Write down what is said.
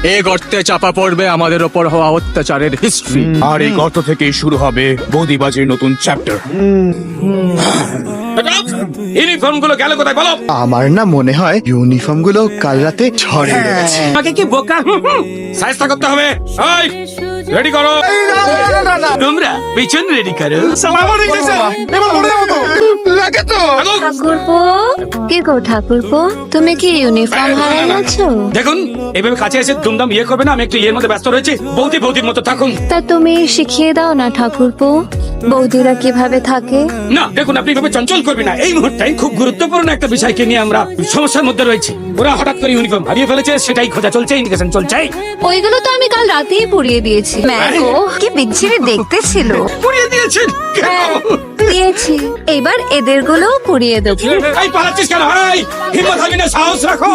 এই গর্তে চাপা পড়বে আমাদের ওপর হওয়া অত্যাচারের হিস্ট্রি, আর এই গর্ত থেকেই শুরু হবে বৌদিবাজির নতুন চ্যাপ্টার। ইউনিফর্ম গুলো গেল কোথায় বলো? আমার না মনে হয় ইউনিফর্ম গুলো কাল রাতে ঝড়ে গেছে। আমাকে কি বোকা সাইজটা করতে হবে। এই রেডি করো, তোমরা পিছন রেডি করো। ঠাকুরপো, কি গো ঠাকুরপো, তুমি কি ইউনিফর্ম হারিয়ে গেছো? দেখুন এভাবে কাছে এসে দুমদাম ইয়ে করবে না, আমি একটু ইয়ের মধ্যে ব্যস্ত রয়েছি। বৌদির মতো থাকুন। তা তুমি শিখিয়ে দাও না ঠাকুরপো, বৌদিরা কিভাবে থাকে। না দেখুন, আপনি এভাবে চঞ্চল করবেন না। এই মুহূর্তে খুব গুরুত্বপূর্ণ একটা বিষয়কে নিয়ে আমরা সমস্যার মধ্যে রয়েছি। ওরা হঠাৎ করে ইউনিফর্ম হারিয়ে ফেলেছে, সেটাই খোঁজা চলছে, ইন্ডিকেশন চলছে। ওইগুলো তো আমি কাল রাতেই পরিয়ে দিয়েছি। ম্যাগো, কি বিচ্ছিরি দেখতে ছিল। পুড়িয়ে দিয়েছেন? হ্যাঁ, দিয়েছি। এবার এদের গুলোও পরিয়ে দেবো। এই পালাচ্ছিস কেন? এই হিম্মত হবে না, সাহস রাখো।